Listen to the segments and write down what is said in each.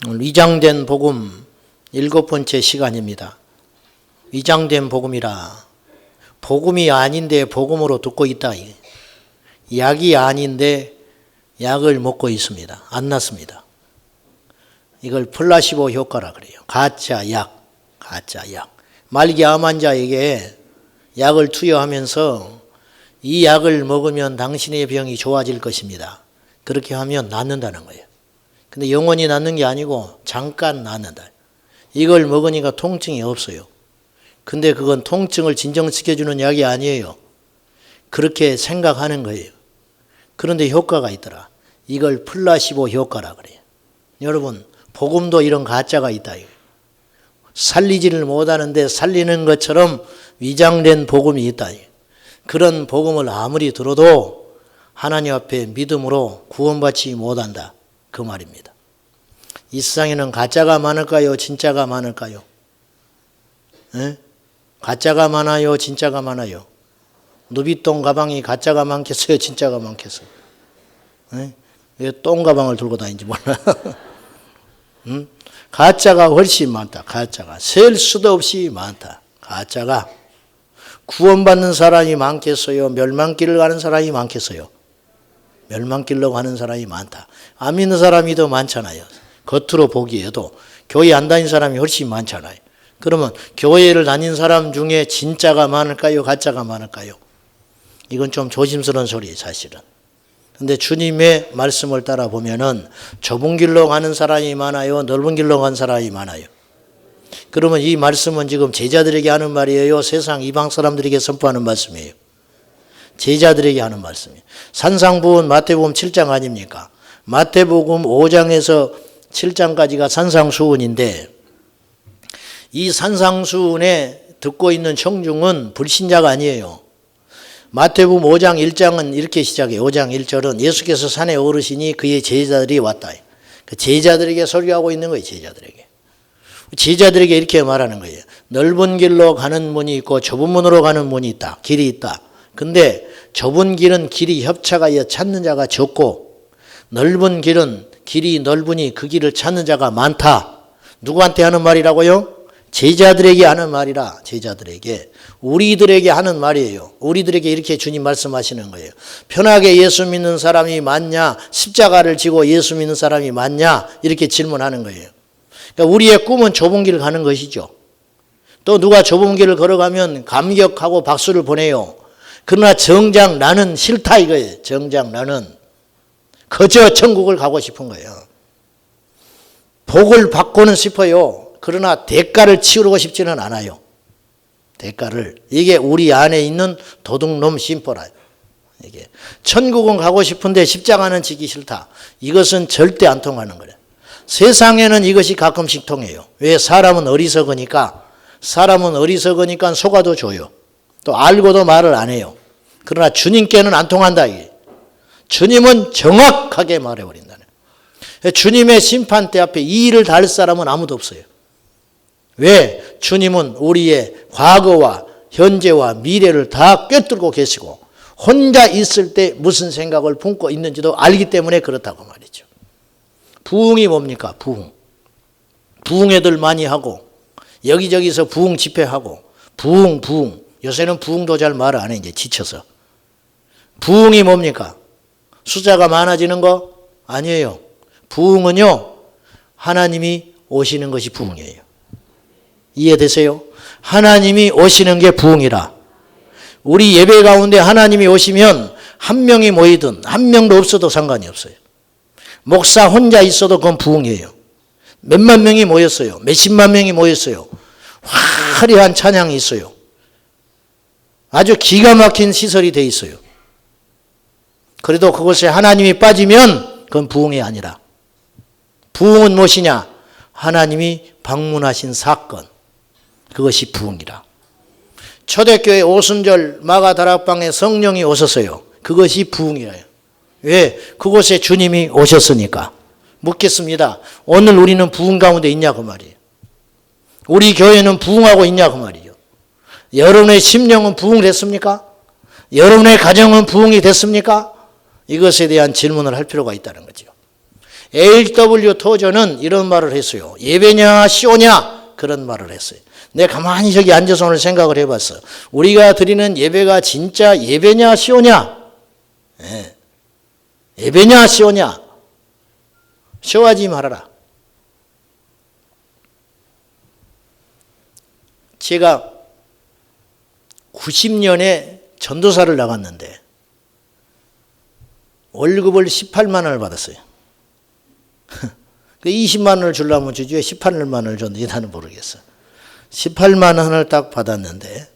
위장된 복음 7번째 시간입니다. 위장된 복음이라 복음이 아닌데 복음으로 듣고 있다. 약이 아닌데 약을 먹고 있습니다. 안 낫습니다. 이걸 플라시보 효과라 그래요. 가짜 약, 가짜 약. 말기 암 환자에게 약을 투여하면서 이 약을 먹으면 당신의 병이 좋아질 것입니다. 그렇게 하면 낫는다는 거예요. 근데 영원히 낫는 게 아니고 잠깐 낫는다. 이걸 먹으니까 통증이 없어요. 근데 그건 통증을 진정시켜주는 약이 아니에요. 그렇게 생각하는 거예요. 그런데 효과가 있더라. 이걸 플라시보 효과라 그래요. 여러분, 복음도 이런 가짜가 있다. 살리지를 못하는데 살리는 것처럼 위장된 복음이 있다. 그런 복음을 아무리 들어도 하나님 앞에 믿음으로 구원받지 못한다. 그 말입니다. 이 세상에는 가짜가 많을까요? 진짜가 많을까요? 에? 가짜가 많아요? 진짜가 많아요? 누비똥 가방이 가짜가 많겠어요? 진짜가 많겠어요? 왜 똥 가방을 들고 다니는지 몰라. 응? 가짜가 훨씬 많다. 가짜가 셀 수도 없이 많다. 가짜가 구원받는 사람이 많겠어요? 멸망길을 가는 사람이 많겠어요? 멸망길로 가는 사람이 많다. 안 믿는 사람이 더 많잖아요. 겉으로 보기에도 교회 안 다닌 사람이 훨씬 많잖아요. 그러면 교회를 다닌 사람 중에 진짜가 많을까요? 가짜가 많을까요? 이건 좀 조심스러운 소리예요, 사실은. 근데 주님의 말씀을 따라 보면은 좁은 길로 가는 사람이 많아요? 넓은 길로 가는 사람이 많아요? 그러면 이 말씀은 지금 제자들에게 하는 말이에요? 세상 이방 사람들에게 선포하는 말씀이에요? 제자들에게 하는 말씀이에요. 산상부은 마태복음 7장 아닙니까? 마태복음 5장에서 7장까지가 산상수훈인데 이 산상수훈에 듣고 있는 청중은 불신자가 아니에요. 마태복음 5장 1장은 이렇게 시작해요. 5장 1절은 예수께서 산에 오르시니 그의 제자들이 왔다. 그 제자들에게 설교하고 있는 거예요. 제자들에게. 제자들에게 이렇게 말하는 거예요. 넓은 길로 가는 문이 있고 좁은 문으로 가는 문이 있다. 길이 있다. 근데 좁은 길은 길이 협착하여 찾는 자가 적고 넓은 길은 길이 넓으니 그 길을 찾는 자가 많다. 누구한테 하는 말이라고요? 제자들에게 하는 말이라. 제자들에게. 우리들에게 하는 말이에요. 우리들에게 이렇게 주님 말씀하시는 거예요. 편하게 예수 믿는 사람이 많냐? 십자가를 지고 예수 믿는 사람이 많냐? 이렇게 질문하는 거예요. 그러니까 우리의 꿈은 좁은 길을 가는 것이죠. 또 누가 좁은 길을 걸어가면 감격하고 박수를 보내요. 그러나 정작 나는 싫다 이거예요. 정작 나는 그저 천국을 가고 싶은 거예요. 복을 받고는 싶어요. 그러나 대가를 치르고 싶지는 않아요. 대가를. 이게 우리 안에 있는 도둑놈 심보라요. 이게 천국은 가고 싶은데 십자가는 지기 싫다. 이것은 절대 안 통하는 거예요. 세상에는 이것이 가끔씩 통해요. 왜? 사람은 어리석으니까 속아도 줘요. 또 알고도 말을 안 해요. 그러나 주님께는 안 통한다. 이게. 주님은 정확하게 말해버린다네. 주님의 심판대 앞에 이 일을 다 할 사람은 아무도 없어요. 왜? 주님은 우리의 과거와 현재와 미래를 다 꿰뚫고 계시고 혼자 있을 때 무슨 생각을 품고 있는지도 알기 때문에 그렇다고 말이죠. 부흥이 뭡니까? 부흥. 부흥 애들 많이 하고 여기저기서 부흥 집회하고 부흥. 요새는 부흥도 잘 말 안 해. 이제 지쳐서. 부흥이 뭡니까? 숫자가 많아지는 거? 아니에요. 부흥은요, 하나님이 오시는 것이 부흥이에요. 이해되세요? 하나님이 오시는 게 부흥이라. 우리 예배 가운데 하나님이 오시면 한 명이 모이든 한 명도 없어도 상관이 없어요. 목사 혼자 있어도 그건 부흥이에요. 몇만 명이 모였어요. 몇십만 명이 모였어요. 화려한 찬양이 있어요. 아주 기가 막힌 시설이 돼 있어요. 그래도 그것에 하나님이 빠지면 그건 부흥이 아니라. 부흥은 무엇이냐? 하나님이 방문하신 사건. 그것이 부흥이라. 초대교회 오순절 마가다락방에 성령이 오셨어요. 그것이 부흥이에요. 왜? 그곳에 주님이 오셨으니까. 묻겠습니다. 오늘 우리는 부흥 가운데 있냐 그 말이에요. 우리 교회는 부흥하고 있냐 그 말이에요. 여러분의 심령은 부흥됐습니까? 여러분의 가정은 부흥이 됐습니까? 이것에 대한 질문을 할 필요가 있다는 거죠. A.W. 토저는 이런 말을 했어요. 예배냐 시오냐 그런 말을 했어요. 내가 가만히 저기 앉아서 오늘 생각을 해봤어. 우리가 드리는 예배가 진짜 예배냐 시오냐? 예. 예배냐 시오냐? 쇼하지 말아라. 제가 90년에 전도사를 나갔는데 월급을 18만 원을 받았어요. 20만 원을 주려면 주지 왜 18만 원을 줬는지 나는 모르겠어. 18만 원을 딱 받았는데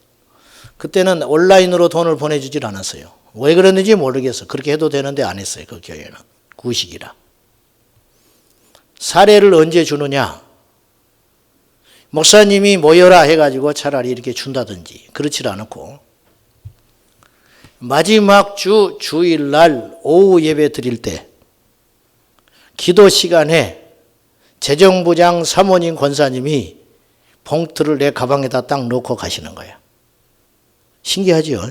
그때는 온라인으로 돈을 보내주질 않았어요. 왜 그랬는지 모르겠어. 그렇게 해도 되는데 안 했어요. 그 교회는. 구식이라. 사례를 언제 주느냐. 목사님이 모여라 해가지고 차라리 이렇게 준다든지 그렇지 않고 마지막 주 주일날 오후 예배 드릴 때 기도 시간에 재정부장 사모님 권사님이 봉투를 내 가방에다 딱 놓고 가시는 거야. 신기하지요?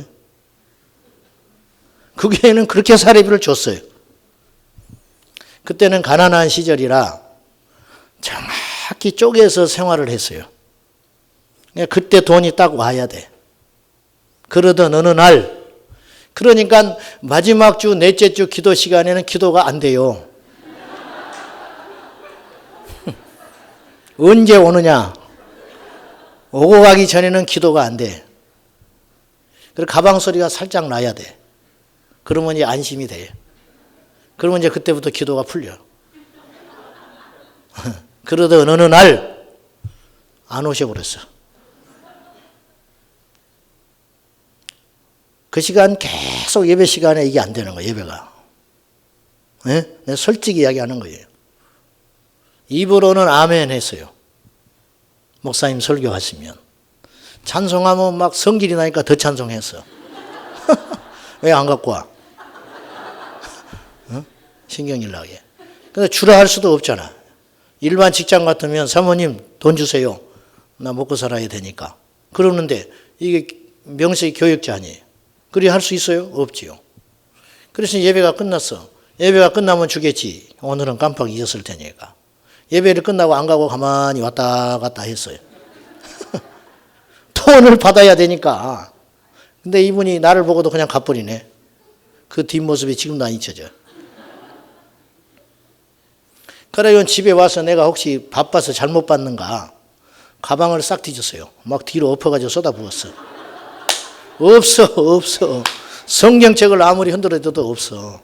그 교회는 그렇게 사례비를 줬어요. 그때는 가난한 시절이라 정확히 쪼개서 생활을 했어요. 그때 돈이 딱 와야 돼. 그러던 어느 날, 그러니까 마지막 주 넷째 주 기도 시간에는 기도가 안 돼요. 언제 오느냐? 오고 가기 전에는 기도가 안 돼. 그리고 가방 소리가 살짝 나야 돼. 그러면 이제 안심이 돼. 그러면 이제 그때부터 기도가 풀려. 그러던 어느 날 안 오셔버렸어. 그 시간 계속 예배 시간에 이게 안 되는 거예요. 예배가. 네? 내가 솔직히 이야기하는 거예요. 입으로는 아멘 했어요. 목사님 설교하시면. 찬송하면 막 성질이 나니까 더 찬송했어. 왜 안 갖고 와? 어? 신경질 나게. 근데 주라 할 수도 없잖아. 일반 직장 같으면 사모님 돈 주세요. 나 먹고 살아야 되니까. 그러는데 이게 명색이 교육자 아니에요. 그리 할 수 있어요? 없지요. 그래서 예배가 끝났어. 예배가 끝나면 주겠지. 오늘은 깜빡 잊었을 테니까. 예배를 끝나고 안 가고 가만히 왔다 갔다 했어요. 돈을 받아야 되니까. 근데 이분이 나를 보고도 그냥 가버리네. 그 뒷모습이 지금도 안 잊혀져. 그래, 집에 와서 내가 혹시 바빠서 잘못 받는가. 가방을 싹 뒤졌어요. 막 뒤로 엎어가지고 쏟아부었어. 없어. 성경책을 아무리 흔들어도 없어.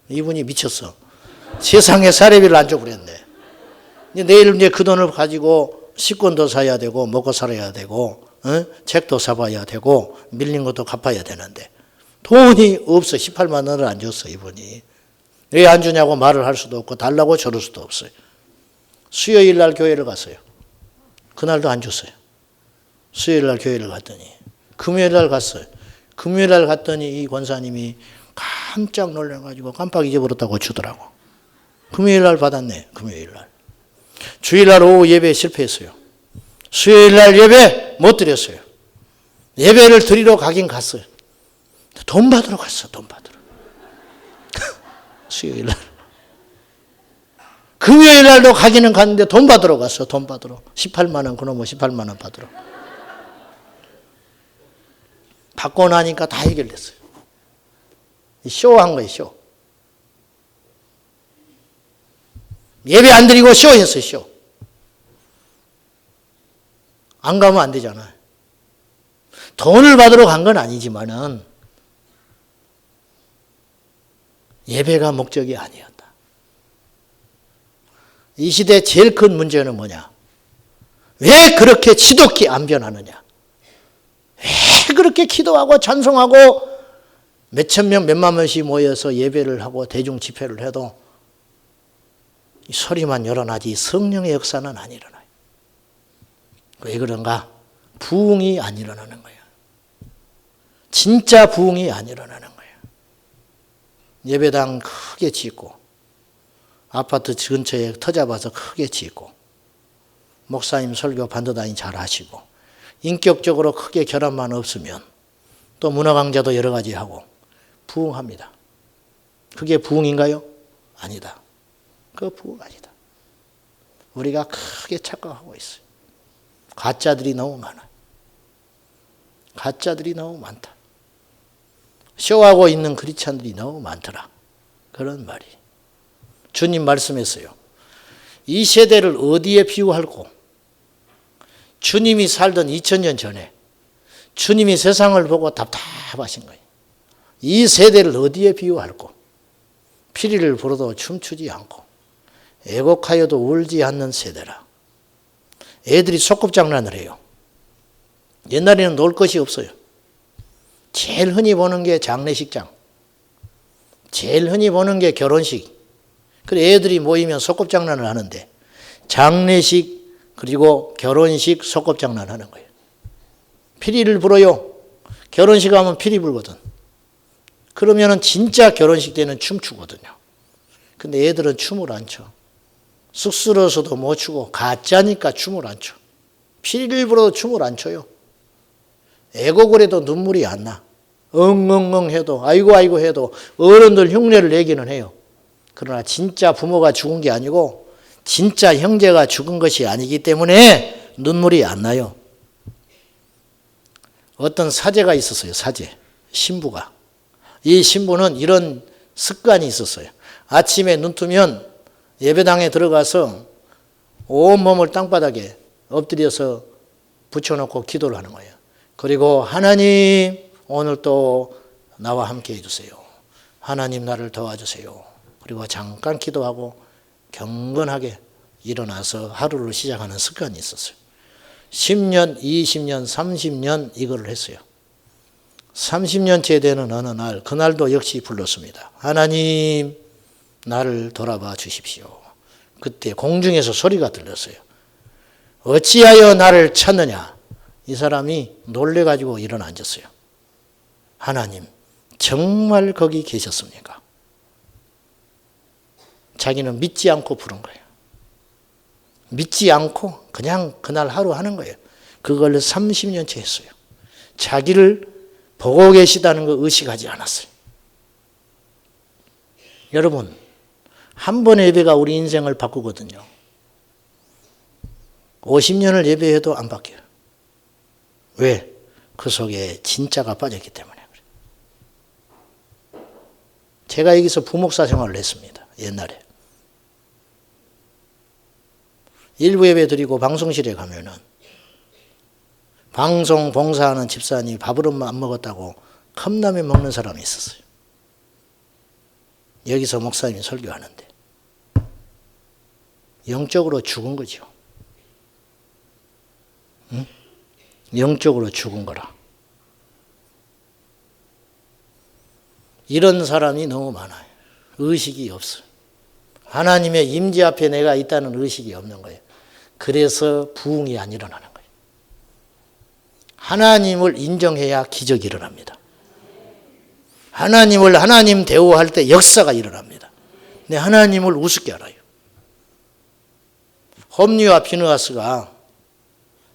이분이 미쳤어. 세상에 사례비를 안 줘 그랬네. 내일 이제 그 돈을 가지고 식권도 사야 되고 먹고 살아야 되고 책도 사봐야 되고 밀린 것도 갚아야 되는데 돈이 없어. 18만 원을 안 줬어 이분이. 왜 안 주냐고 말을 할 수도 없고 달라고 저럴 수도 없어요. 수요일 날 교회를 갔어요. 그날도 안 줬어요. 수요일 날 교회를 갔더니 금요일 날 갔어요. 금요일 날 갔더니 이 권사님이 깜짝 놀라가지고 깜빡 잊어버렸다고 주더라고. 금요일 날 받았네. 금요일 날. 주일 날 오후 예배 실패했어요. 수요일 날 예배 못 드렸어요. 예배를 드리러 가긴 갔어요. 돈 받으러 갔어. 돈 받으러. 수요일 날. 금요일 날도 가기는 갔는데 돈 받으러 갔어. 돈 받으러. 18만 원 그놈의 18만 원 받으러. 받고 나니까 다 해결됐어요. 쇼한 거예요. 쇼. 예배 안 드리고 쇼했어요. 쇼. 안 가면 안 되잖아요. 돈을 받으러 간 건 아니지만은 예배가 목적이 아니었다. 이 시대 제일 큰 문제는 뭐냐? 왜 그렇게 지독히 안 변하느냐? 왜 그렇게 기도하고 찬송하고 몇천 명, 몇만 명씩 모여서 예배를 하고 대중 집회를 해도 이 소리만 일어나지 성령의 역사는 안 일어나요. 왜 그런가? 부흥이 안 일어나는 거예요. 진짜 부흥이 안 일어나는 거예요. 예배당 크게 짓고 아파트 근처에 터 잡아서 크게 짓고 목사님 설교 반도단이 잘 하시고 인격적으로 크게 결함만 없으면 또 문화 강좌도 여러 가지 하고 부흥합니다. 그게 부흥인가요? 아니다. 그 부가 아니다. 우리가 크게 착각하고 있어요. 가짜들이 너무 많아요. 가짜들이 너무 많다. 쇼하고 있는 크리스찬들이 너무 많더라. 그런 말이. 주님 말씀했어요. 이 세대를 어디에 비유할꼬? 주님이 살던 2000년 전에 주님이 세상을 보고 답답하신 거예요. 이 세대를 어디에 비유할꼬? 피리를 불어도 춤추지 않고 애곡하여도 울지 않는 세대라. 애들이 소꿉장난을 해요. 옛날에는 놀 것이 없어요. 제일 흔히 보는 게 장례식장. 제일 흔히 보는 게 결혼식. 그래 애들이 모이면 소꿉장난을 하는데 장례식 그리고 결혼식 소꿉장난 하는 거예요. 피리를 불어요. 결혼식 하면 피리 불거든. 그러면은 진짜 결혼식 때는 춤추거든요. 근데 애들은 춤을 안 춰. 쑥스러워서도 못 추고 가짜니까 춤을 안 춰. 피리를 불어도 춤을 안 춰요. 애곡을 해도 눈물이 안 나. 엉엉엉 해도 아이고 아이고 해도 어른들 흉내를 내기는 해요. 그러나 진짜 부모가 죽은 게 아니고 진짜 형제가 죽은 것이 아니기 때문에 눈물이 안 나요. 어떤 사제가 있었어요. 사제. 신부가. 이 신부는 이런 습관이 있었어요. 아침에 눈 뜨면 예배당에 들어가서 온몸을 땅바닥에 엎드려서 붙여놓고 기도를 하는 거예요. 그리고 하나님 오늘 또 나와 함께 해주세요. 하나님 나를 도와주세요. 그리고 잠깐 기도하고 경건하게 일어나서 하루를 시작하는 습관이 있었어요. 10년, 20년, 30년 이거를 했어요. 30년째 되는 어느 날 그날도 역시 불렀습니다. 하나님 나를 돌아봐 주십시오. 그때 공중에서 소리가 들렸어요. 어찌하여 나를 찾느냐. 이 사람이 놀래가지고 일어나 앉았어요. 하나님 정말 거기 계셨습니까? 자기는 믿지 않고 부른 거예요. 믿지 않고 그냥 그날 하루 하는 거예요. 그걸 30년째 했어요. 자기를 보고 계시다는 거 의식하지 않았어요. 여러분, 한 번의 예배가 우리 인생을 바꾸거든요. 50년을 예배해도 안 바뀌어요. 왜? 그 속에 진짜가 빠졌기 때문에 그래요. 제가 여기서 부목사 생활을 했습니다. 옛날에. 일부 예배 드리고 방송실에 가면은 방송 봉사하는 집사님이 밥을 안 먹었다고 컵라면 먹는 사람이 있었어요. 여기서 목사님이 설교하는데 영적으로 죽은 거죠. 응? 영적으로 죽은 거라. 이런 사람이 너무 많아요. 의식이 없어요. 하나님의 임재 앞에 내가 있다는 의식이 없는 거예요. 그래서 부흥이 안 일어나는 거예요. 하나님을 인정해야 기적이 일어납니다. 하나님을 하나님 대우할 때 역사가 일어납니다. 근데 하나님을 우습게 알아요. 홈리와 피느하스가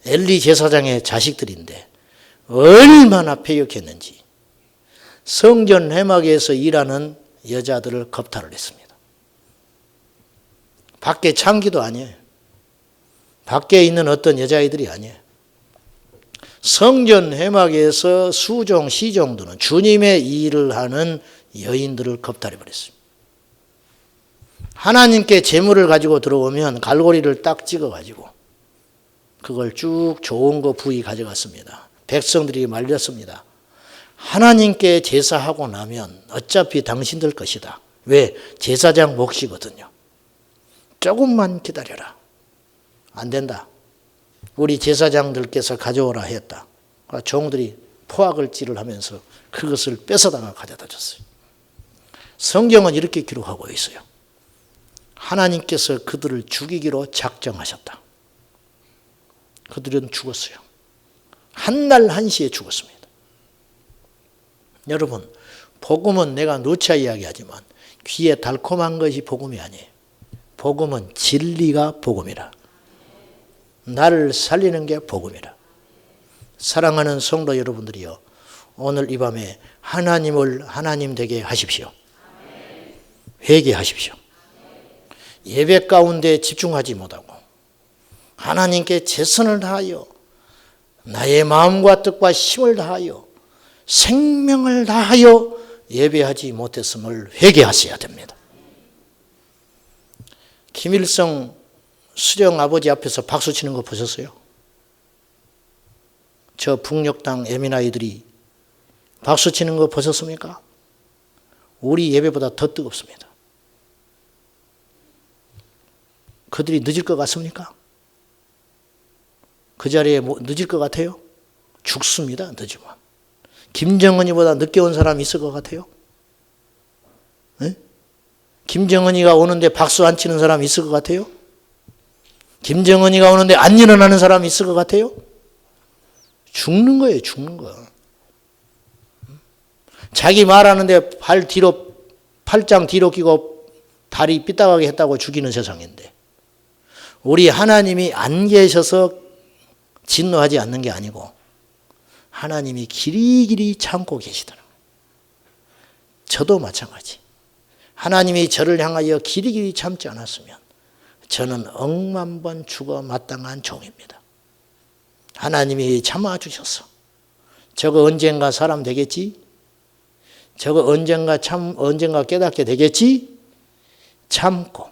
엘리 제사장의 자식들인데 얼마나 패역했는지 성전 회막에서 일하는 여자들을 겁탈을 했습니다. 밖에 창기도 아니에요. 밖에 있는 어떤 여자아이들이 아니에요. 성전 회막에서 수종, 시종들은 주님의 일을 하는 여인들을 겁탈해버렸어요. 하나님께 재물을 가지고 들어오면 갈고리를 딱 찍어가지고 그걸 쭉 좋은 거 부위 가져갔습니다. 백성들이 말렸습니다. 하나님께 제사하고 나면 어차피 당신들 것이다. 왜? 제사장 몫이거든요. 조금만 기다려라. 안 된다. 우리 제사장들께서 가져오라 했다. 종들이 포악을질을 하면서 그것을 뺏어다가 가져다 줬어요. 성경은 이렇게 기록하고 있어요. 하나님께서 그들을 죽이기로 작정하셨다. 그들은 죽었어요. 한날 한시에 죽었습니다. 여러분, 복음은 내가 누차 이야기하지만 귀에 달콤한 것이 복음이 아니에요. 복음은 진리가 복음이라. 나를 살리는 게 복음이라. 사랑하는 성도 여러분들이요, 오늘 이 밤에 하나님을 하나님 되게 하십시오. 회개하십시오. 예배 가운데 집중하지 못하고 하나님께 최선을 다하여 나의 마음과 뜻과 힘을 다하여 생명을 다하여 예배하지 못했음을 회개하셔야 됩니다. 김일성 수령 아버지 앞에서 박수 치는 거 보셨어요? 저 북녘땅 에미나이들이 박수 치는 거 보셨습니까? 우리 예배보다 더 뜨겁습니다. 그들이 늦을 것 같습니까? 그 자리에 늦을 것 같아요? 죽습니다. 늦으면. 김정은이보다 늦게 온 사람이 있을 것 같아요? 네? 김정은이가 오는데 박수 안 치는 사람이 있을 것 같아요? 김정은이가 오는데 안 일어나는 사람이 있을 것 같아요? 죽는 거예요. 죽는 거. 자기 말하는데 팔짱 뒤로 끼고 다리 삐딱하게 했다고 죽이는 세상인데 우리 하나님이 안 계셔서 진노하지 않는 게 아니고 하나님이 길이길이 참고 계시더라고요. 저도 마찬가지. 하나님이 저를 향하여 길이길이 참지 않았으면 저는 억만 번 죽어 마땅한 종입니다. 하나님이 참아주셔서 저거 언젠가 사람 되겠지? 저거 언젠가 깨닫게 되겠지? 참고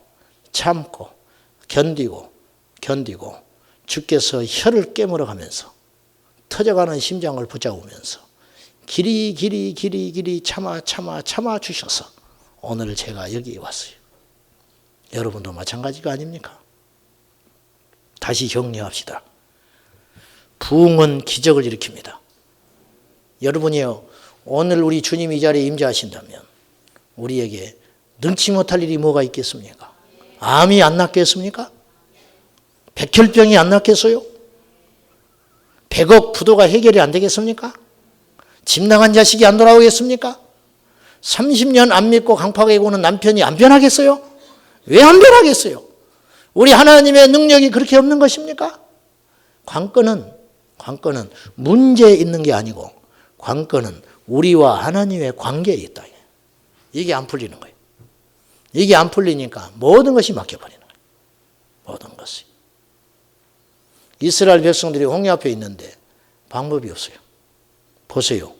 견디고 주께서 혀를 깨물어 가면서 터져가는 심장을 붙잡으면서 길이 참아 주셔서 오늘 제가 여기 왔어요. 여러분도 마찬가지가 아닙니까? 다시 격려합시다. 부흥은 기적을 일으킵니다. 여러분이요, 오늘 우리 주님이 이 자리에 임재하신다면 우리에게 능치 못할 일이 뭐가 있겠습니까? 암이 안 낫겠습니까? 백혈병이 안 낫겠어요? 100억 부도가 해결이 안 되겠습니까? 집 나간 자식이 안 돌아오겠습니까? 30년 안 믿고 강팍하게 오는 남편이 안 변하겠어요? 왜 안 변하겠어요? 우리 하나님의 능력이 그렇게 없는 것입니까? 관건은 문제에 있는 게 아니고 관건은 우리와 하나님의 관계에 있다. 이게 안 풀리는 거예요. 이게 안 풀리니까 모든 것이 막혀버리는 거예요. 모든 것이. 이스라엘 백성들이 홍해 앞에 있는데 방법이 없어요. 보세요.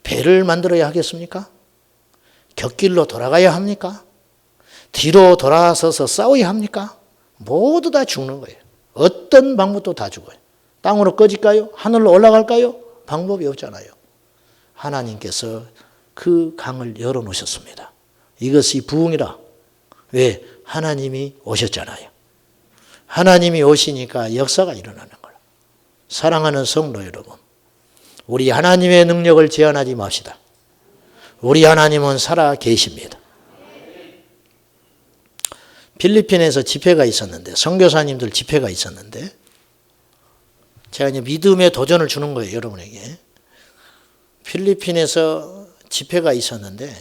배를 만들어야 하겠습니까? 곁길로 돌아가야 합니까? 뒤로 돌아서서 싸워야 합니까? 모두 다 죽는 거예요. 어떤 방법도 다 죽어요. 땅으로 꺼질까요? 하늘로 올라갈까요? 방법이 없잖아요. 하나님께서 그 강을 열어놓으셨습니다. 이것이 부흥이라. 왜? 하나님이 오셨잖아요. 하나님이 오시니까 역사가 일어나는 거예요. 사랑하는 성도 여러분, 우리 하나님의 능력을 제한하지 맙시다. 우리 하나님은 살아 계십니다. 필리핀에서 집회가 있었는데, 선교사님들 집회가 있었는데, 제가 이제 믿음의 도전을 주는 거예요, 여러분에게. 필리핀에서 집회가 있었는데,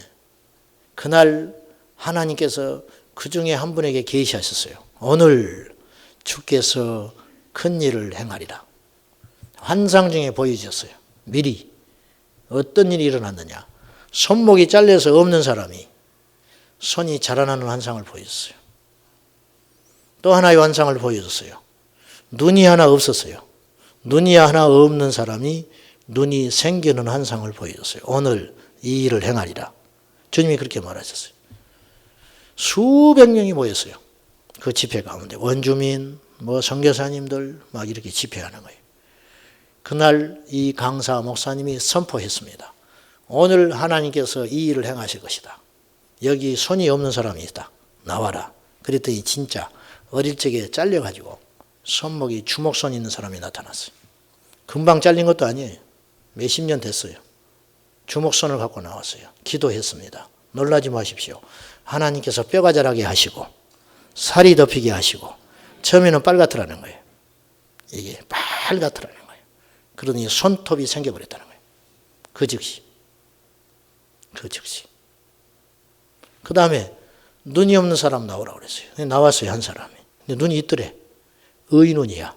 그날 하나님께서 그 중에 한 분에게 계시하셨어요. 오늘 주께서 큰 일을 행하리라. 환상 중에 보여주셨어요. 미리. 어떤 일이 일어났느냐. 손목이 잘려서 없는 사람이 손이 자라나는 환상을 보여줬어요. 또 하나의 환상을 보여줬어요. 눈이 하나 없었어요. 눈이 하나 없는 사람이 눈이 생기는 환상을 보여줬어요. 오늘 이 일을 행하리라. 주님이 그렇게 말하셨어요. 수백 명이 모였어요. 그 집회 가운데 원주민, 선교사님들 막 이렇게 집회하는 거예요. 그날 이 강사 목사님이 선포했습니다. 오늘 하나님께서 이 일을 행하실 것이다. 여기 손이 없는 사람이 있다. 나와라. 그랬더니 진짜 어릴 적에 잘려가지고 손목이 주먹손 있는 사람이 나타났어요. 금방 잘린 것도 아니에요. 몇십 년 됐어요. 주먹손을 갖고 나왔어요. 기도했습니다. 놀라지 마십시오. 하나님께서 뼈가 자라게 하시고 살이 덮이게 하시고 처음에는 빨갛더라는 거예요. 이게 빨갛더라는 거예요. 그러니 손톱이 생겨버렸다는 거예요. 그 즉시. 그 다음에 눈이 없는 사람 나오라고 그랬어요. 나왔어요, 한 사람이. 근데 눈이 있더래. 의눈이야.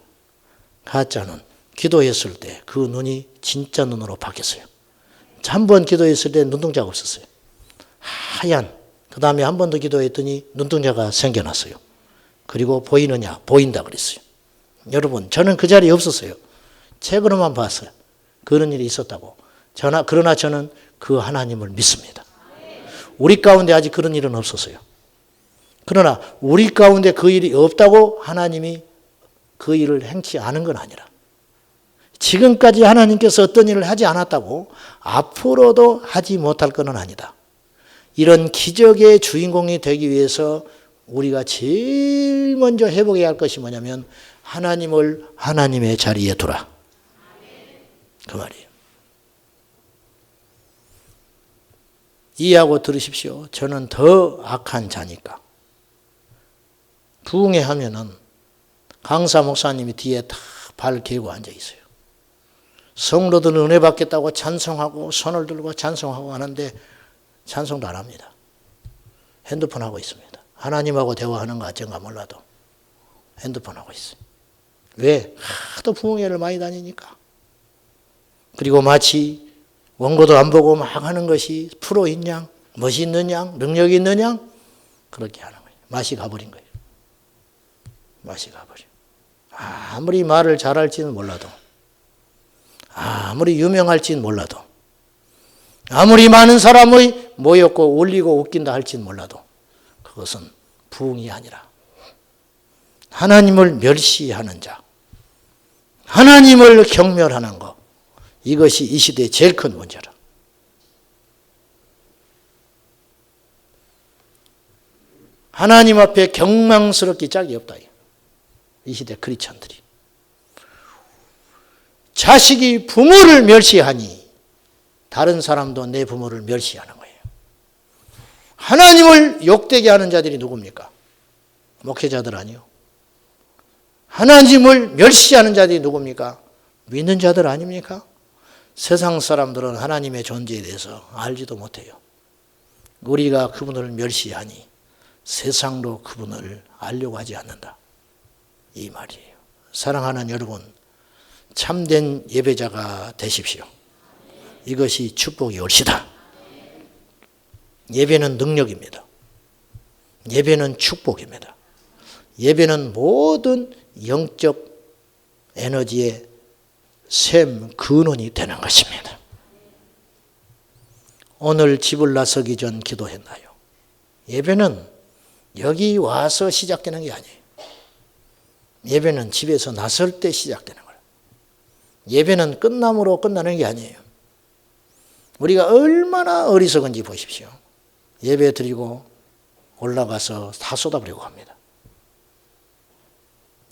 가짜 눈. 기도했을 때 그 눈이 진짜 눈으로 바뀌었어요. 한 번 기도했을 때 눈동자가 없었어요. 하얀, 그 그 다음에 한 번 더 기도했더니 눈동자가 생겨났어요. 그리고 보이느냐? 보인다 그랬어요. 여러분, 저는 그 자리에 없었어요. 책으로만 봤어요. 그런 일이 있었다고. 그러나 저는 그 하나님을 믿습니다. 우리 가운데 아직 그런 일은 없었어요. 그러나 우리 가운데 그 일이 없다고 하나님이 그 일을 행치 않은 건 아니라, 지금까지 하나님께서 어떤 일을 하지 않았다고 앞으로도 하지 못할 것은 아니다. 이런 기적의 주인공이 되기 위해서 우리가 제일 먼저 회복해야 할 것이 뭐냐면 하나님을 하나님의 자리에 두라. 그 말이에요. 이해하고 들으십시오. 저는 더 악한 자니까. 부흥회 하면은 강사 목사님이 뒤에 다 발 개고 앉아 있어요. 성도들은 은혜 받겠다고 찬송하고 손을 들고 찬송하고 하는데 찬송도 안 합니다. 핸드폰 하고 있습니다. 하나님하고 대화하는 거 어쩐가 몰라도 핸드폰 하고 있어요. 왜? 하도 부흥회를 많이 다니니까. 그리고 마치 원고도 안 보고 막 하는 것이 프로인 양, 멋있는 양, 능력이 있는 양, 그렇게 하는 거예요. 맛이 가버린 거예요. 맛이 가버려. 아무리 말을 잘할지는 몰라도, 아무리 유명할지는 몰라도, 아무리 많은 사람의 모였고 울리고 웃긴다 할지는 몰라도 그것은 부흥이 아니라 하나님을 멸시하는 자, 하나님을 경멸하는 것, 이것이 이 시대의 제일 큰 문제라. 하나님 앞에 경망스럽기 짝이 없다. 이 시대 크리스천들이. 자식이 부모를 멸시하니 다른 사람도 내 부모를 멸시하는 거예요. 하나님을 욕되게 하는 자들이 누굽니까? 목회자들 아니요. 하나님을 멸시하는 자들이 누굽니까? 믿는 자들 아닙니까? 세상 사람들은 하나님의 존재에 대해서 알지도 못해요. 우리가 그분을 멸시하니 세상도 그분을 알려고 하지 않는다. 이 말이에요. 사랑하는 여러분, 참된 예배자가 되십시오. 이것이 축복이 올시다. 예배는 능력입니다. 예배는 축복입니다. 예배는 모든 영적 에너지의 샘 근원이 되는 것입니다. 오늘 집을 나서기 전 기도했나요? 예배는 여기 와서 시작되는 게 아니에요. 예배는 집에서 나설 때 시작되는 거예요. 예배는 끝남으로 끝나는 게 아니에요. 우리가 얼마나 어리석은지 보십시오. 예배 드리고 올라가서 다 쏟아버리고 갑니다.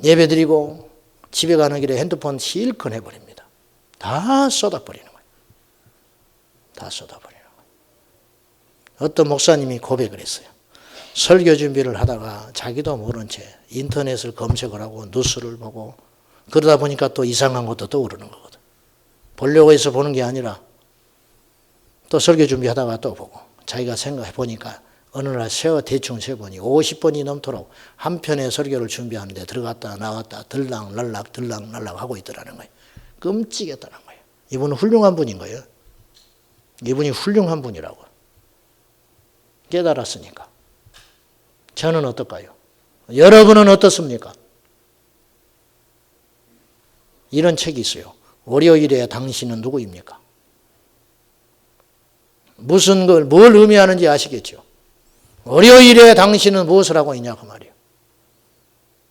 예배 드리고 집에 가는 길에 핸드폰 실컷 해버립니다. 다 쏟아버리는 거예요. 다 쏟아버리는 거예요. 어떤 목사님이 고백을 했어요. 설교 준비를 하다가 자기도 모른 채 인터넷을 검색을 하고 뉴스를 보고 그러다 보니까 또 이상한 것도 떠오르는 거거든. 보려고 해서 보는 게 아니라 또 설교 준비하다가 또 보고 자기가 생각해 보니까 어느 날 대충 세보니 50번이 넘도록 한 편의 설교를 준비하는데 들어갔다 나왔다 들락날락 들락날락 하고 있더라는 거예요. 끔찍했다는 거예요. 이분은 훌륭한 분인 거예요. 이분이 훌륭한 분이라고. 깨달았으니까. 저는 어떨까요? 여러분은 어떻습니까? 이런 책이 있어요. 월요일에 당신은 누구입니까? 뭘 의미하는지 아시겠죠? 월요일에 당신은 무엇을 하고 있냐 그 말이에요.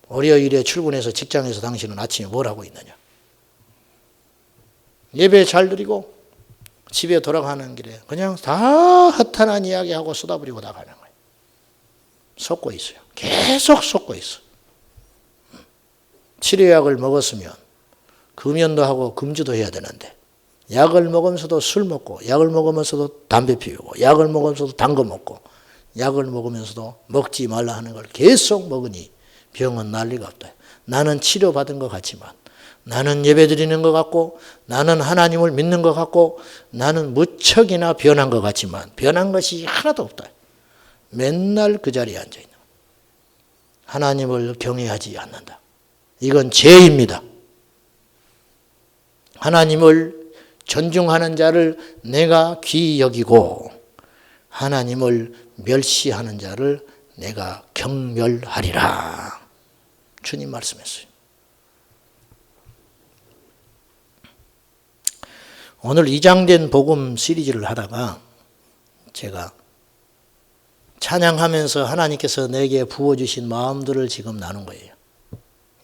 월요일에 출근해서 직장에서 당신은 아침에 뭘 하고 있느냐. 예배 잘 드리고 집에 돌아가는 길에 그냥 다 허탄한 이야기하고 쏟아부리고 나가는 거예요. 속고 있어요. 계속 속고 있어. 치료약을 먹었으면 금연도 하고 금주도 해야 되는데 약을 먹으면서도 술 먹고 약을 먹으면서도 담배 피우고 약을 먹으면서도 단 거 먹고 약을 먹으면서도 먹지 말라 하는 걸 계속 먹으니 병은 난리가 없다. 나는 치료받은 것 같지만 나는 예배드리는 것 같고 나는 하나님을 믿는 것 같고 나는 무척이나 변한 것 같지만 변한 것이 하나도 없다. 맨날 그 자리에 앉아있는 거예요. 하나님을 경외하지 않는다. 이건 죄입니다. 하나님을 존중하는 자를 내가 귀히 여기고 하나님을 멸시하는 자를 내가 경멸하리라. 주님 말씀했어요. 오늘 이장된 복음 시리즈를 하다가 제가 찬양하면서 하나님께서 내게 부어주신 마음들을 지금 나눈 거예요.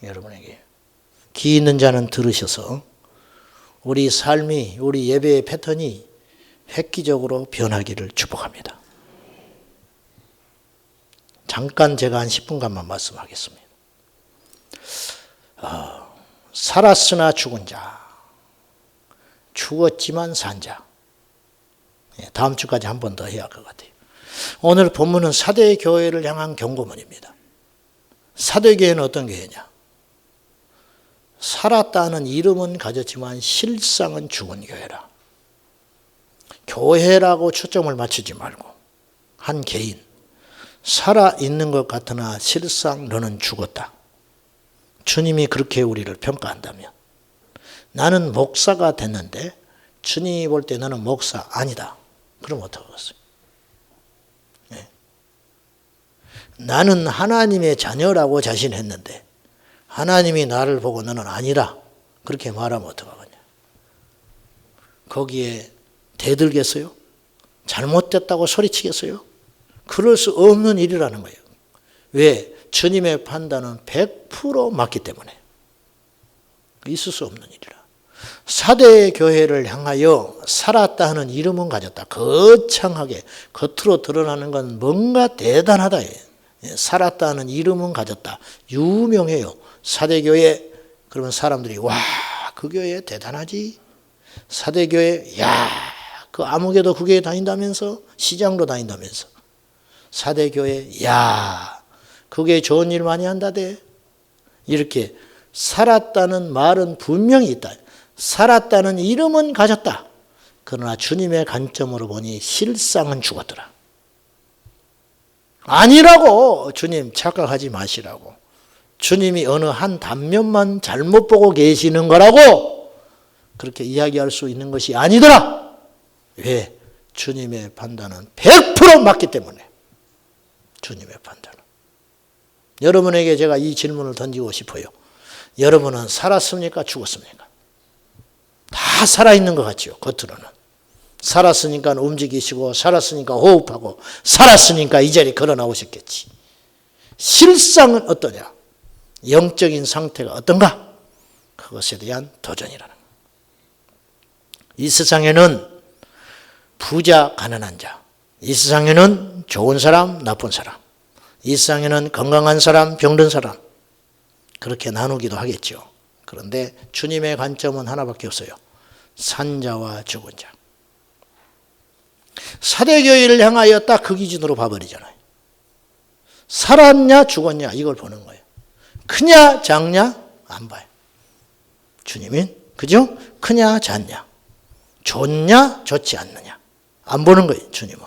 여러분에게. 귀 있는 자는 들으셔서 우리 삶이, 우리 예배의 패턴이 획기적으로 변하기를 축복합니다. 잠깐 제가 한 10분간만 말씀하겠습니다. 살았으나 죽은 자, 죽었지만 산 자. 다음 주까지 한 번 더 해야 할 것 같아요. 오늘 본문은 사대교회를 향한 경고문입니다. 사대교회는 어떤 교회냐? 살았다는 이름은 가졌지만 실상은 죽은 교회라. 교회라고 초점을 맞추지 말고 한 개인, 살아있는 것 같으나 실상 너는 죽었다. 주님이 그렇게 우리를 평가한다면 나는 목사가 됐는데 주님이 볼 때 나는 목사 아니다. 그럼 어떡하겠어요? 네. 나는 하나님의 자녀라고 자신했는데 하나님이 나를 보고 너는 아니라 그렇게 말하면 어떡하겠냐? 거기에 대들겠어요? 잘못됐다고 소리치겠어요? 그럴 수 없는 일이라는 거예요. 왜? 주님의 판단은 100% 맞기 때문에. 있을 수 없는 일이라. 사대 교회를 향하여 살았다 하는 이름은 가졌다. 거창하게 겉으로 드러나는 건 뭔가 대단하다. 살았다 하는 이름은 가졌다. 유명해요. 사대교회. 그러면 사람들이 와, 그 교회 대단하지. 사대교회, 야, 그 아무개도 그 교회 다닌다면서, 시장도 다닌다면서. 사대교회, 야, 그 교회 좋은 일 많이 한다대. 이렇게 살았다는 말은 분명히 있다. 살았다는 이름은 가졌다. 그러나 주님의 관점으로 보니 실상은 죽었더라. 아니라고. 주님 착각하지 마시라고. 주님이 어느 한 단면만 잘못 보고 계시는 거라고 그렇게 이야기할 수 있는 것이 아니더라. 왜? 주님의 판단은 100% 맞기 때문에. 주님의 판단은. 여러분에게 제가 이 질문을 던지고 싶어요. 여러분은 살았습니까? 죽었습니까? 다 살아있는 것 같죠. 겉으로는. 살았으니까 움직이시고 살았으니까 호흡하고 살았으니까 이 자리에 걸어 나오셨겠지. 실상은 어떠냐? 영적인 상태가 어떤가? 그것에 대한 도전이라는 거예요. 이 세상에는 부자, 가난한 자, 이 세상에는 좋은 사람, 나쁜 사람, 이 세상에는 건강한 사람, 병든 사람, 그렇게 나누기도 하겠죠. 그런데 주님의 관점은 하나밖에 없어요. 산 자와 죽은 자. 사대교회를 향하여 딱 그 기준으로 봐버리잖아요. 살았냐 죽었냐 이걸 보는 거예요. 크냐 작냐 안 봐요. 주님은 그죠? 크냐 작냐, 좋냐 좋지 않느냐 안 보는 거예요. 주님은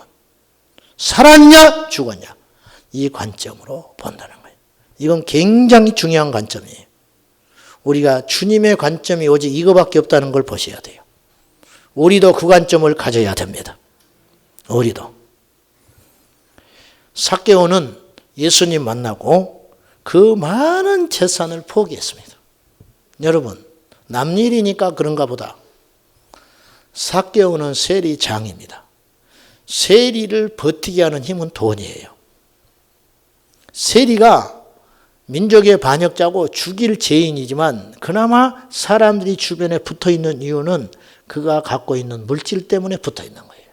살았냐 죽었냐 이 관점으로 본다는 거예요. 이건 굉장히 중요한 관점이에요. 우리가 주님의 관점이 오직 이거밖에 없다는 걸 보셔야 돼요. 우리도 그 관점을 가져야 됩니다. 우리도. 삭개오는 예수님 만나고 그 많은 재산을 포기했습니다. 여러분, 남일이니까 그런가 보다. 삭개오는 세리장입니다. 세리를 버티게 하는 힘은 돈이에요. 세리가 민족의 반역자고 죽일 죄인이지만 그나마 사람들이 주변에 붙어있는 이유는 그가 갖고 있는 물질 때문에 붙어있는 거예요.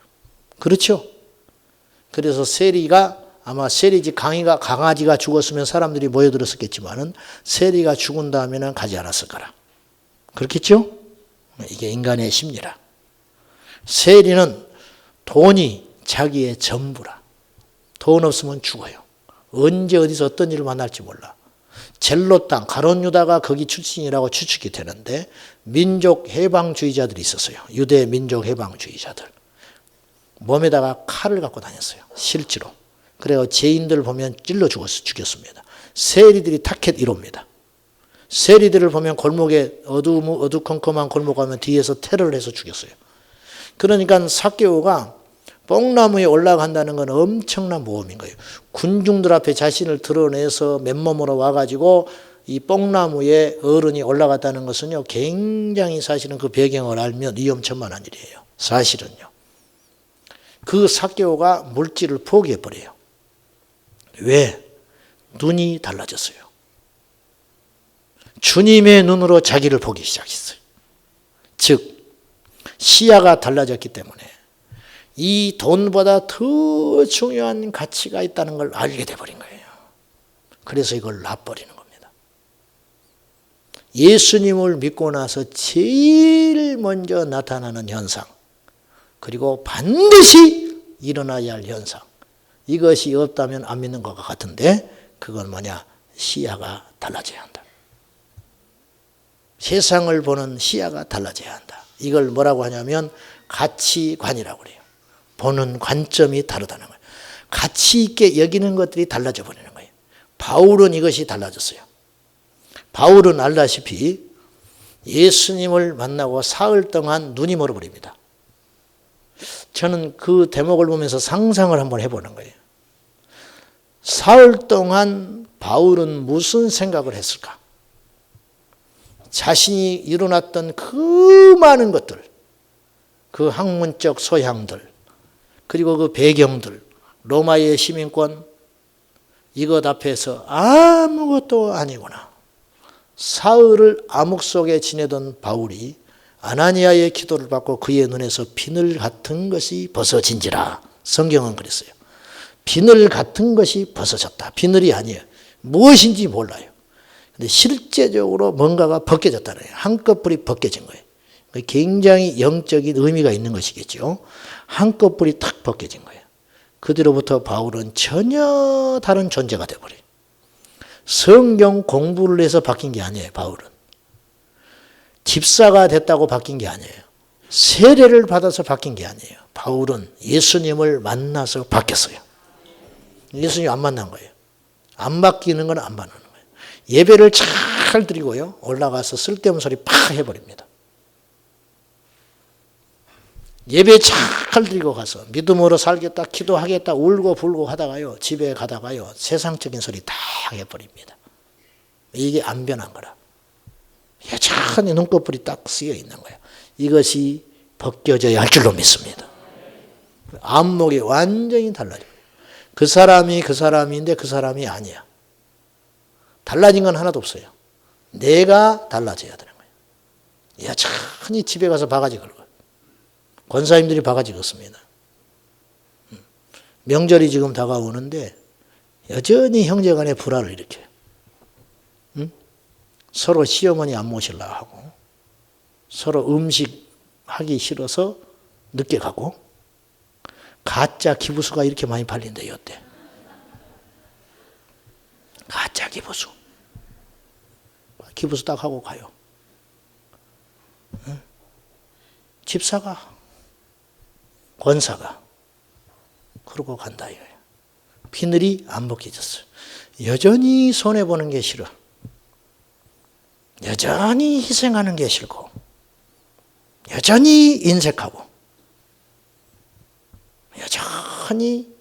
그렇죠? 그래서 세리가 아마 세리집 강아지가 죽었으면 사람들이 모여들었었겠지만은 세리가 죽은 다음에는 가지 않았을 거라. 그렇겠죠? 이게 인간의 심리라. 세리는 돈이 자기의 전부라. 돈 없으면 죽어요. 언제 어디서 어떤 일을 만날지 몰라. 젤로 땅, 가룟 유다가 거기 출신이라고 추측이 되는데 민족 해방주의자들이 있었어요. 유대 민족 해방주의자들. 몸에다가 칼을 갖고 다녔어요. 실제로. 그래서 죄인들 보면 찔러 죽였습니다. 세리들이 타켓 1호입니다. 세리들을 보면 골목에 어두컴컴한 골목 가면 뒤에서 테러를 해서 죽였어요. 그러니까 삭개오가 뽕나무에 올라간다는 건 엄청난 모험인 거예요. 군중들 앞에 자신을 드러내서 맨몸으로 와가지고 이 뽕나무에 어른이 올라갔다는 것은요, 굉장히 사실은 그 배경을 알면 위험천만한 일이에요. 사실은요. 그 삭개오가 물질을 포기해버려요. 왜? 눈이 달라졌어요. 주님의 눈으로 자기를 보기 시작했어요. 즉 시야가 달라졌기 때문에 이 돈보다 더 중요한 가치가 있다는 걸 알게 돼버린 거예요. 그래서 이걸 놔버리는 겁니다. 예수님을 믿고 나서 제일 먼저 나타나는 현상, 그리고 반드시 일어나야 할 현상, 이것이 없다면 안 믿는 것과 같은데 그건 뭐냐? 시야가 달라져야 한다. 세상을 보는 시야가 달라져야 한다. 이걸 뭐라고 하냐면 가치관이라고 그래요. 보는 관점이 다르다는 거예요. 가치 있게 여기는 것들이 달라져 버리는 거예요. 바울은 이것이 달라졌어요. 바울은 알다시피 예수님을 만나고 사흘 동안 눈이 멀어버립니다. 저는 그 대목을 보면서 상상을 한번 해보는 거예요. 사흘 동안 바울은 무슨 생각을 했을까? 자신이 일어났던 그 많은 것들, 그 학문적 소양들, 그리고 그 배경들, 로마의 시민권, 이것 앞에서 아무것도 아니구나. 사흘을 암흑 속에 지내던 바울이 아나니아의 기도를 받고 그의 눈에서 비늘 같은 것이 벗어진지라. 성경은 그랬어요. 비늘 같은 것이 벗어졌다. 비늘이 아니에요. 무엇인지 몰라요. 근데 실제적으로 뭔가가 벗겨졌다는 거예요. 한꺼풀이 벗겨진 거예요. 굉장히 영적인 의미가 있는 것이겠죠. 한꺼풀이 탁 벗겨진 거예요. 그 뒤로부터 바울은 전혀 다른 존재가 되어버려요. 성경 공부를 해서 바뀐 게 아니에요. 바울은 집사가 됐다고 바뀐 게 아니에요. 세례를 받아서 바뀐 게 아니에요. 바울은 예수님을 만나서 바뀌었어요. 예수님 안 만난 거예요. 안 바뀌는 건 안 만나는 거예요. 예배를 잘 드리고요, 올라가서 쓸데없는 소리 팍 해버립니다. 예배 잘 드리고 가서 믿음으로 살겠다, 기도하겠다, 울고 불고 하다가요, 집에 가다가요, 세상적인 소리 다 해버립니다. 이게 안 변한 거라. 여전히 눈꺼풀이 딱 쓰여 있는 거예요. 이것이 벗겨져야 할 줄로 믿습니다. 안목이 완전히 달라져요. 그 사람이 그 사람인데 그 사람이 아니야. 달라진 건 하나도 없어요. 내가 달라져야 되는 거예요. 여전히 집에 가서 바가지 걸어요. 권사님들이 바가지 걷습니다. 명절이 지금 다가오는데 여전히 형제간에 불화를 일으켜요. 서로 시어머니 안 모시려고 하고, 서로 음식 하기 싫어서 늦게 가고, 가짜 기부수가 이렇게 많이 팔린대, 요때. 가짜 기부수. 기부수 딱 하고 가요. 집사가, 권사가, 그러고 간다 이거예요. 비늘이 안 벗겨졌어요. 여전히 손해보는 게 싫어. 여전히 희생하는 게 싫고, 여전히 인색하고, 여전히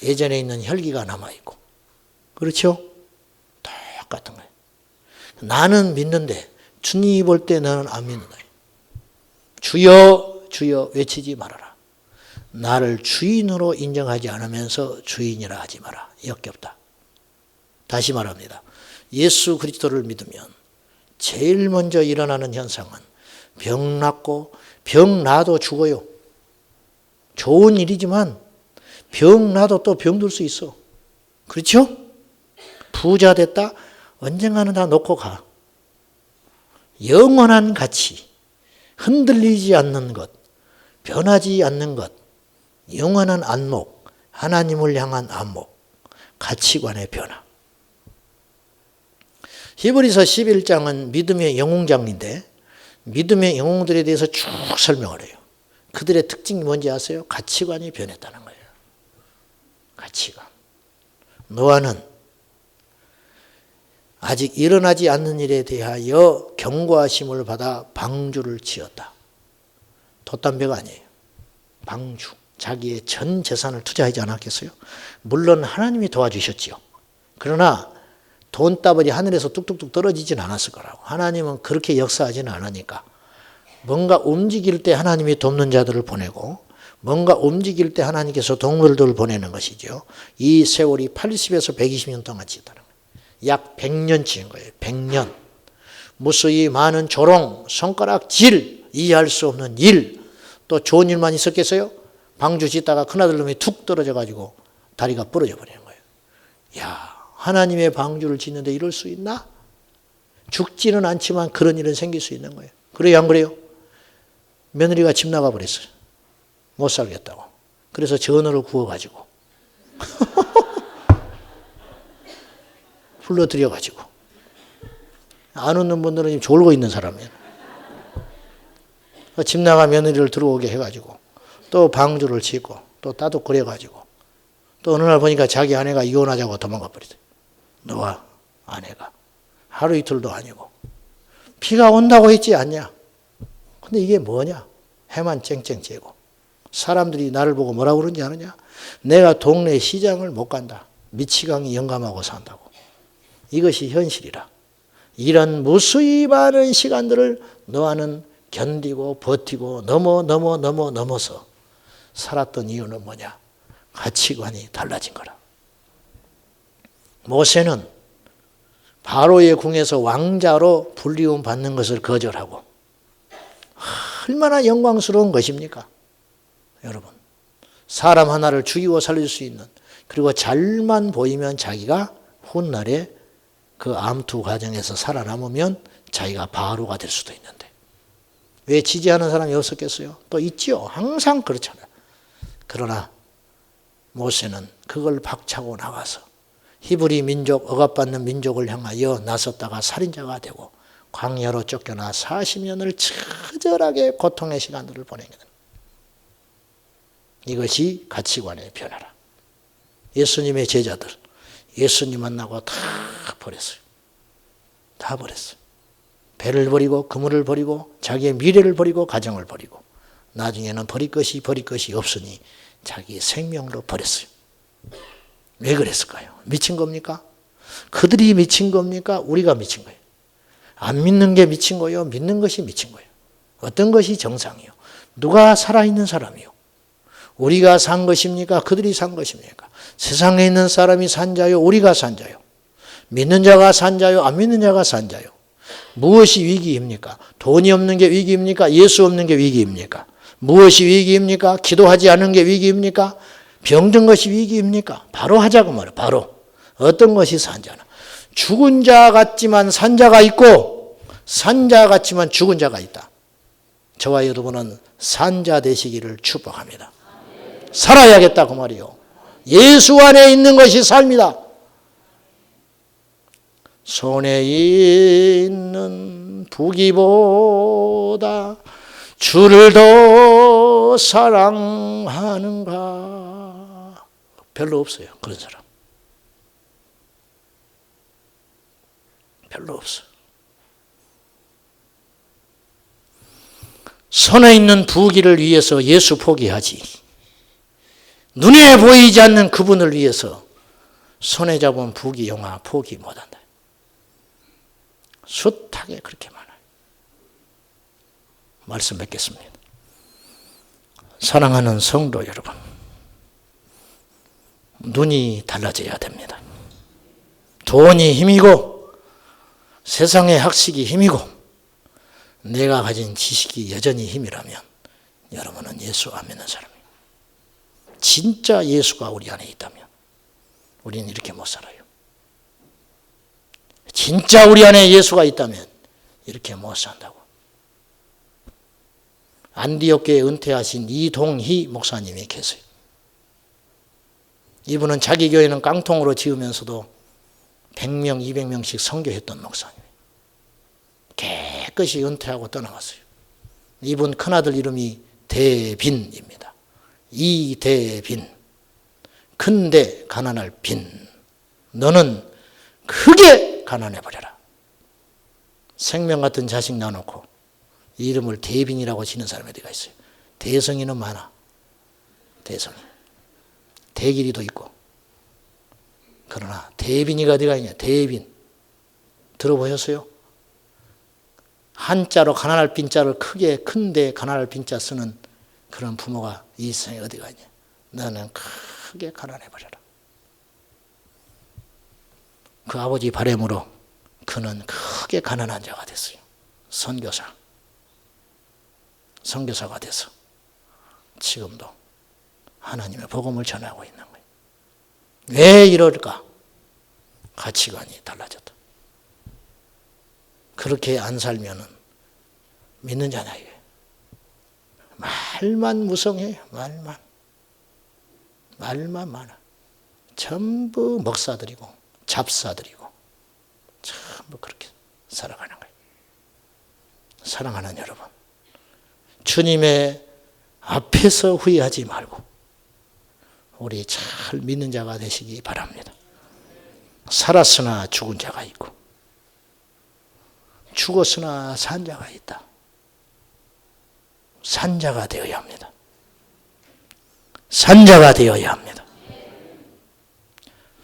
예전에 있는 혈기가 남아있고, 그렇죠? 똑같은 거예요. 나는 믿는데 주님이 볼 때 너는 안 믿는다. 주여 주여 외치지 말아라. 나를 주인으로 인정하지 않으면서 주인이라 하지 마라. 역겹다. 다시 말합니다. 예수 그리스도를 믿으면 제일 먼저 일어나는 현상은 병 낫고, 병 나도 죽어요. 좋은 일이지만 병 나도 또 병들 수 있어. 그렇죠? 부자 됐다? 언젠가는 다 놓고 가. 영원한 가치, 흔들리지 않는 것, 변하지 않는 것, 영원한 안목, 하나님을 향한 안목, 가치관의 변화. 히브리서 11장은 믿음의 영웅장인데 믿음의 영웅들에 대해서 쭉 설명을 해요. 그들의 특징이 뭔지 아세요? 가치관이 변했다는 거예요. 가치관. 노아는 아직 일어나지 않는 일에 대하여 경고하심을 받아 방주를 지었다. 돛담배가 아니에요. 방주. 자기의 전 재산을 투자하지 않았겠어요? 물론 하나님이 도와주셨지요. 그러나 돈다발이 하늘에서 뚝뚝뚝 떨어지진 않았을 거라고. 하나님은 그렇게 역사하지는 않으니까. 뭔가 움직일 때 하나님이 돕는 자들을 보내고 뭔가 움직일 때 하나님께서 동물들을 보내는 것이죠. 이 세월이 80에서 120년 동안 지었다는 거예요. 약 100년 지은 거예요. 100년. 무수히 많은 조롱, 손가락질, 이해할 수 없는 일, 또 좋은 일만 있었겠어요? 방주 짓다가 큰아들 놈이 툭 떨어져가지고 다리가 부러져 버리는 거예요. 야, 하나님의 방주를 짓는데 이럴 수 있나? 죽지는 않지만 그런 일은 생길 수 있는 거예요. 그래요, 안 그래요? 며느리가 집 나가 버렸어요. 못 살겠다고. 그래서 전어를 구워가지고 불러들여가지고. 안 웃는 분들은 지금 졸고 있는 사람이에요. 집 나가 며느리를 들어오게 해가지고 또 방주를 짓고 또 따독 그래가지고 또 어느 날 보니까 자기 아내가 이혼하자고 도망가 버리더라고요. 너와 아내가. 하루 이틀도 아니고. 비가 온다고 했지 않냐? 근데 이게 뭐냐? 해만 쨍쨍 쬐고. 사람들이 나를 보고 뭐라고 그러는지 아느냐? 내가 동네 시장을 못 간다. 미치광이 영감하고 산다고. 이것이 현실이라. 이런 무수히 많은 시간들을 너와는 견디고 버티고 넘어서 살았던 이유는 뭐냐? 가치관이 달라진 거라. 모세는 바로의 궁에서 왕자로 불리움 받는 것을 거절하고 얼마나 영광스러운 것입니까? 여러분, 사람 하나를 죽이고 살릴 수 있는, 그리고 잘만 보이면 자기가 훗날에 그 암투 과정에서 살아남으면 자기가 바로가 될 수도 있는데 왜 지지하는 사람이 없었겠어요? 또 있지요. 항상 그렇잖아요. 그러나 모세는 그걸 박차고 나가서 히브리 민족, 억압받는 민족을 향하여 나섰다가 살인자가 되고 광야로 쫓겨나 40년을 처절하게 고통의 시간들을 보내게 됩니다. 이것이 가치관의 변화라. 예수님의 제자들, 예수님 만나고 다 버렸어요. 다 버렸어요. 배를 버리고 그물을 버리고 자기의 미래를 버리고 가정을 버리고 나중에는 버릴 것이 없으니 자기 생명도 버렸어요. 왜 그랬을까요? 미친 겁니까? 그들이 미친 겁니까? 우리가 미친 거예요. 안 믿는 게 미친 거예요? 믿는 것이 미친 거예요? 어떤 것이 정상이요? 누가 살아있는 사람이요? 우리가 산 것입니까? 그들이 산 것입니까? 세상에 있는 사람이 산 자요? 우리가 산 자요? 믿는 자가 산 자요? 안 믿는 자가 산 자요? 무엇이 위기입니까? 돈이 없는 게 위기입니까? 예수 없는 게 위기입니까? 무엇이 위기입니까? 기도하지 않은 게 위기입니까? 병든 것이 위기입니까? 바로 하자고 말이에요. 바로. 어떤 것이 산 자나? 죽은 자 같지만 산 자가 있고 산 자 같지만 죽은 자가 있다. 저와 여러분은 산 자 되시기를 축복합니다. 살아야겠다 그 말이요. 예수 안에 있는 것이 삶이다. 손에 있는 부귀보다 주를 더 사랑하는가? 별로 없어요. 그런 사람. 별로 없어. 손에 있는 부귀를 위해서 예수 포기하지. 눈에 보이지 않는 그분을 위해서 손에 잡은 부귀 영화 포기 못한다. 숱하게 그렇게 많아요. 말씀 맺겠습니다. 사랑하는 성도 여러분, 눈이 달라져야 됩니다. 돈이 힘이고 세상의 학식이 힘이고 내가 가진 지식이 여전히 힘이라면 여러분은 예수 안 믿는 사람이에요. 진짜 예수가 우리 안에 있다면 우리는 이렇게 못 살아요. 진짜 우리 안에 예수가 있다면 이렇게 못 산다고. 안디옥 교회 은퇴하신 이동희 목사님이 계세요. 이분은 자기 교회는 깡통으로 지으면서도 100명, 200명씩 선교했던 목사님이에요. 깨끗이 은퇴하고 떠나갔어요. 이분 큰아들 이름이 대빈입니다. 이대빈. 큰데 가난할 빈. 너는 크게 가난해버려라. 생명 같은 자식 나놓고 이름을 대빈이라고 지는 사람이 어디가 있어요. 대성이는 많아. 대성이. 대길이도 있고. 그러나 대빈이가 어디가 있냐? 대빈. 들어보셨어요? 한자로 가난할 빈자를 크게 큰데 가난할 빈자 쓰는 그런 부모가 이 세상에 어디가 있냐? 너는 크게 가난해버려라. 그 아버지 바람으로 그는 크게 가난한 자가 됐어요. 선교사가 돼서 지금도 하나님의 복음을 전하고 있는 거예요. 왜 이럴까? 가치관이 달라졌다. 그렇게 안 살면은 믿는 자냐 이게. 말만 무성해요. 말만 많아. 전부 먹사들이고 잡사들이고 전부 그렇게 살아가는 거예요. 사랑하는 여러분, 주님의 앞에서 후회하지 말고 우리 잘 믿는 자가 되시기 바랍니다. 살았으나 죽은 자가 있고 죽었으나 산 자가 있다. 산 자가 되어야 합니다. 산 자가 되어야 합니다.